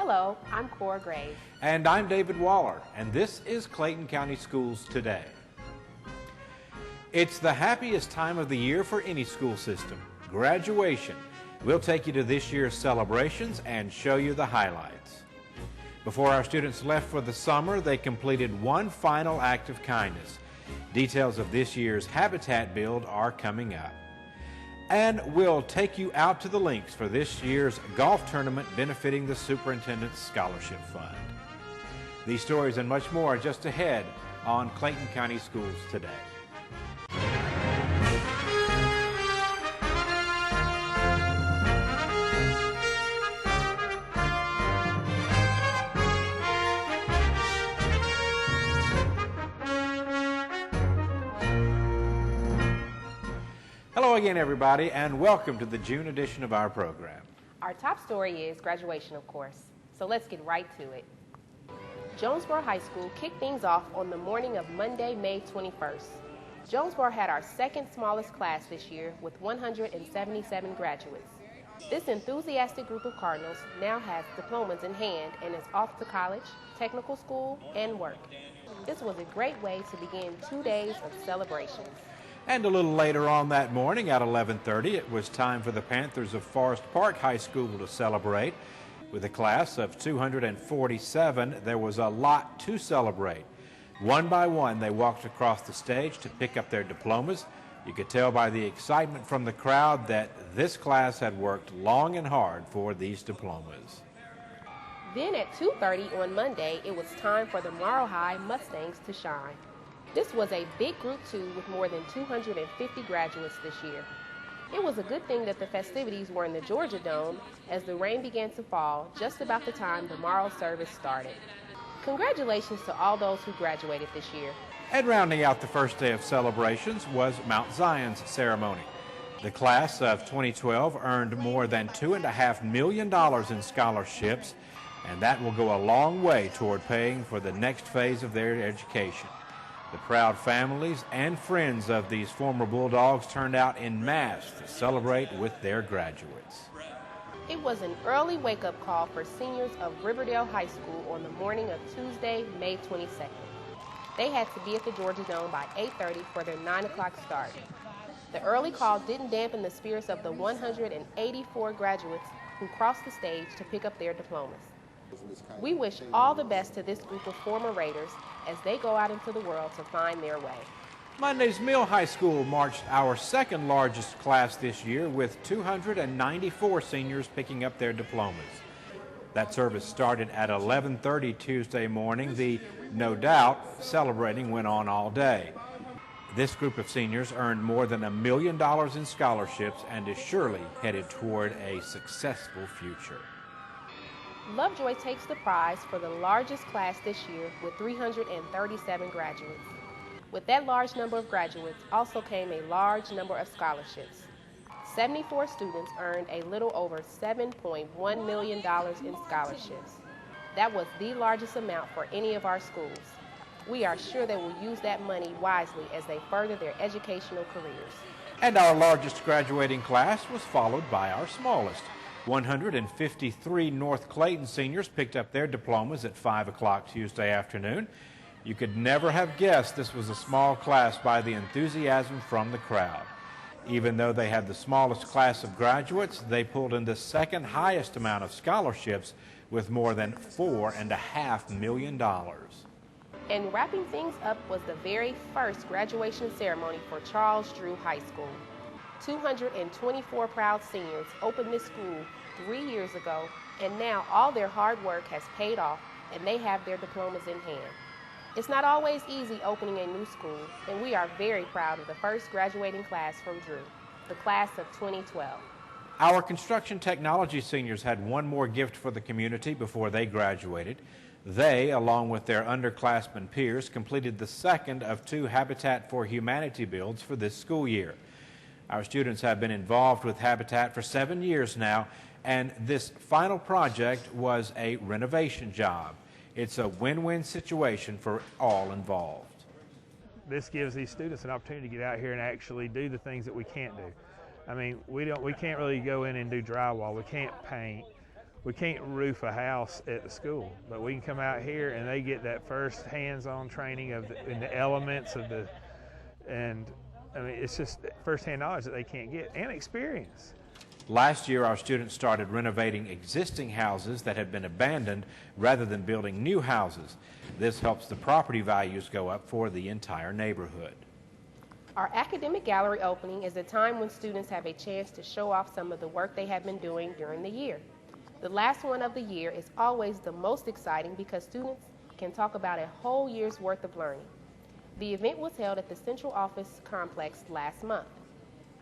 Hello, I'm Cora Graves. And I'm David Waller, and this is Clayton County Schools Today. It's the happiest time of the year for any school system, graduation. We'll take you to this year's celebrations and show you the highlights. Before our students left for the summer, they completed one final act of kindness. Details of this year's Habitat build are coming up. And we'll take you out to the links for this year's golf tournament benefiting the Superintendent's Scholarship Fund. These stories and much more are just ahead on Clayton County Schools Today. Hello again, everybody, and welcome to the June edition of our program. Our top story is graduation, of course, so let's get right to it. Jonesboro High School kicked things off on the morning of Monday, May 21st. Jonesboro had our second smallest class this year with 177 graduates. This enthusiastic group of Cardinals now has diplomas in hand and is off to college, technical school, and work. This was a great way to begin 2 days of celebrations. And a little later on that morning at 11:30, it was time for the Panthers of Forest Park High School to celebrate. With a class of 247, there was a lot to celebrate. One by one, they walked across the stage to pick up their diplomas. You could tell by the excitement from the crowd that this class had worked long and hard for these diplomas. Then at 2:30 on Monday, it was time for the Morrow High Mustangs to shine. This was a big group too, with more than 250 graduates this year. It was a good thing that the festivities were in the Georgia Dome, as the rain began to fall just about the time the Morrow service started. Congratulations to all those who graduated this year. And rounding out the first day of celebrations was Mount Zion's ceremony. The class of 2012 earned more than $2.5 million in scholarships, and that will go a long way toward paying for the next phase of their education. The proud families and friends of these former Bulldogs turned out en masse to celebrate with their graduates. It was an early wake-up call for seniors of Riverdale High School on the morning of Tuesday, May 22nd. They had to be at the Georgia Dome by 8:30 for their 9 o'clock start. The early call didn't dampen the spirits of the 184 graduates who crossed the stage to pick up their diplomas. We wish all the best to this group of former Raiders as they go out into the world to find their way. Monday's Mill High School marched our second largest class this year with 294 seniors picking up their diplomas. That service started at 11:30 Tuesday morning. The No Doubt celebrating went on all day. This group of seniors earned more than $1 million in scholarships and is surely headed toward a successful future. Lovejoy takes the prize for the largest class this year with 337 graduates. With that large number of graduates also came a large number of scholarships. 74 students earned a little over $7.1 million in scholarships. That was the largest amount for any of our schools. We are sure they will use that money wisely as they further their educational careers. And our largest graduating class was followed by our smallest. 153 North Clayton seniors picked up their diplomas at 5 o'clock Tuesday afternoon. You could never have guessed this was a small class by the enthusiasm from the crowd. Even though they had the smallest class of graduates, they pulled in the second highest amount of scholarships with more than $4.5 million. And wrapping things up was the very first graduation ceremony for Charles Drew High School. 224 proud seniors opened this school 3 years ago, and now all their hard work has paid off and they have their diplomas in hand. It's not always easy opening a new school, and we are very proud of the first graduating class from Drew, the class of 2012. Our construction technology seniors had one more gift for the community before they graduated. They, along with their underclassmen peers, completed the second of 2 Habitat for Humanity builds for this school year. Our students have been involved with Habitat for 7 years now, and this final project was a renovation job. It's a win-win situation for all involved. This gives these students an opportunity to get out here and actually do the things that we can't do. I mean, we can't really go in and do drywall. We can't paint. we can't roof a house at the school, but we can come out here and they get that first hands-on training in the elements of and I mean, it's just first-hand knowledge that they can't get, and experience. Last year, our students started renovating existing houses that had been abandoned rather than building new houses. This helps the property values go up for the entire neighborhood. Our academic gallery opening is a time when students have a chance to show off some of the work they have been doing during the year. The last one of the year is always the most exciting because students can talk about a whole year's worth of learning. The event was held at the Central Office Complex last month.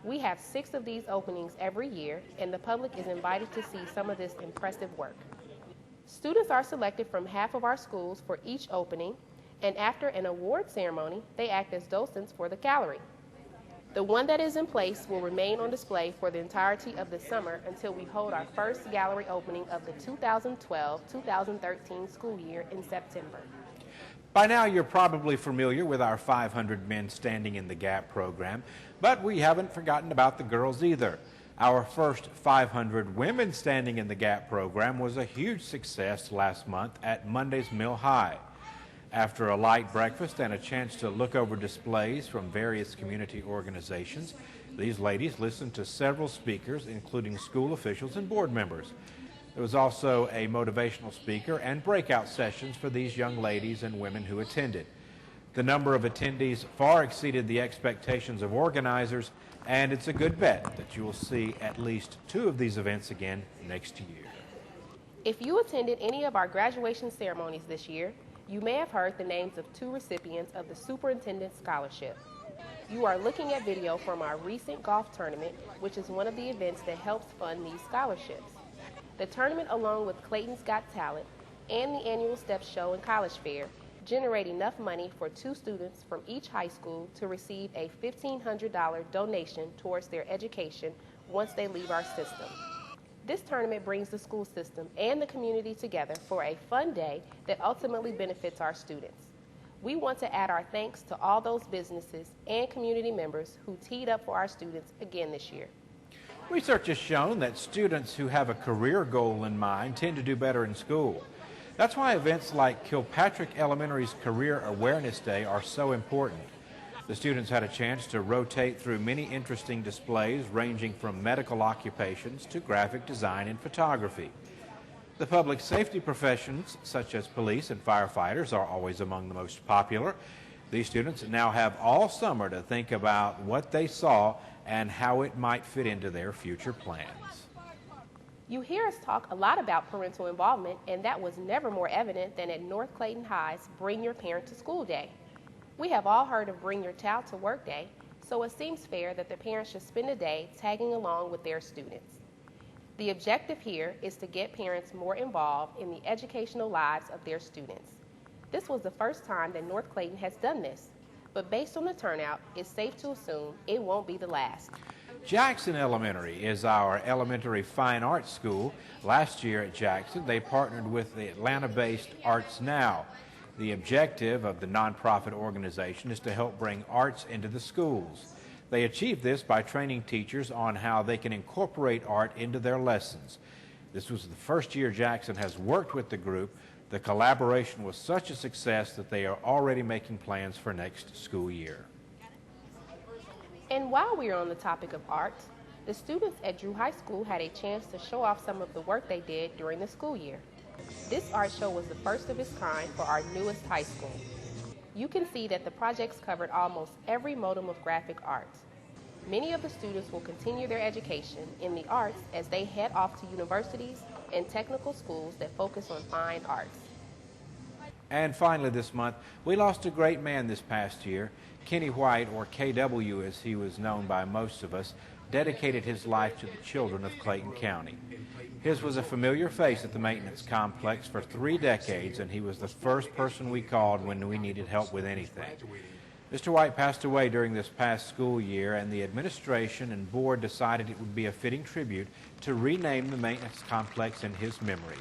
We have 6 of these openings every year, and the public is invited to see some of this impressive work. Students are selected from half of our schools for each opening, and after an award ceremony, they act as docents for the gallery. The one that is in place will remain on display for the entirety of the summer until we hold our first gallery opening of the 2012-2013 school year in September. By now, you're probably familiar with our 500 Men Standing in the Gap program, but we haven't forgotten about the girls either. Our first 500 Women Standing in the Gap program was a huge success last month at Monday's Mill High. After a light breakfast and a chance to look over displays from various community organizations, these ladies listened to several speakers, including school officials and board members. There was also a motivational speaker and breakout sessions for these young ladies and women who attended. The number of attendees far exceeded the expectations of organizers, and it's a good bet that you will see at least 2 of these events again next year. If you attended any of our graduation ceremonies this year, you may have heard the names of 2 recipients of the Superintendent Scholarship. You are looking at video from our recent golf tournament, which is one of the events that helps fund these scholarships. The tournament, along with Clayton's Got Talent and the annual Step Show and College Fair, generate enough money for 2 students from each high school to receive a $1,500 donation towards their education once they leave our system. This tournament brings the school system and the community together for a fun day that ultimately benefits our students. We want to add our thanks to all those businesses and community members who teed up for our students again this year. Research has shown that students who have a career goal in mind tend to do better in school. That's why events like Kilpatrick Elementary's Career Awareness Day are so important. The students had a chance to rotate through many interesting displays ranging from medical occupations to graphic design and photography. The public safety professions, such as police and firefighters, are always among the most popular. These students now have all summer to think about what they saw and how it might fit into their future plans. You hear us talk a lot about parental involvement, and that was never more evident than at North Clayton High's Bring Your Parent to School Day. We have all heard of Bring Your Child to Work Day, so it seems fair that the parents should spend a day tagging along with their students. The objective here is to get parents more involved in the educational lives of their students. This was the first time that North Clayton has done this, but based on the turnout, it's safe to assume it won't be the last. Jackson Elementary is our elementary fine arts school. Last year at Jackson, they partnered with the Atlanta-based Arts Now. The objective of the nonprofit organization is to help bring arts into the schools. They achieved this by training teachers on how they can incorporate art into their lessons. This was the first year Jackson has worked with the group. The collaboration was such a success that they are already making plans for next school year. And while we are on the topic of art, the students at Drew High School had a chance to show off some of the work they did during the school year. This art show was the first of its kind for our newest high school. You can see that the projects covered almost every modum of graphic art. Many of the students will continue their education in the arts as they head off to universities and technical schools that focus on fine arts. And finally this month, we lost a great man this past year. Kenny White, or KW as he was known by most of us, dedicated his life to the children of Clayton County. His was a familiar face at the maintenance complex for 3 decades, and he was the first person we called when we needed help with anything. Mr. White passed away during this past school year, and the administration and board decided it would be a fitting tribute to rename the maintenance complex in his memory.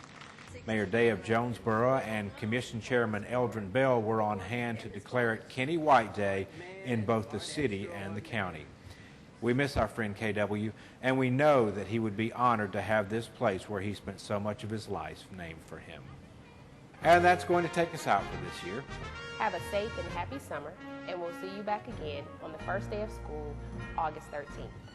Mayor Day of Jonesboro and Commission Chairman Eldrin Bell were on hand to declare it Kenny White Day in both the city and the county. We miss our friend KW, and we know that he would be honored to have this place where he spent so much of his life named for him. And that's going to take us out for this year. Have a safe and happy summer, and we'll see you back again on the first day of school, August 13th.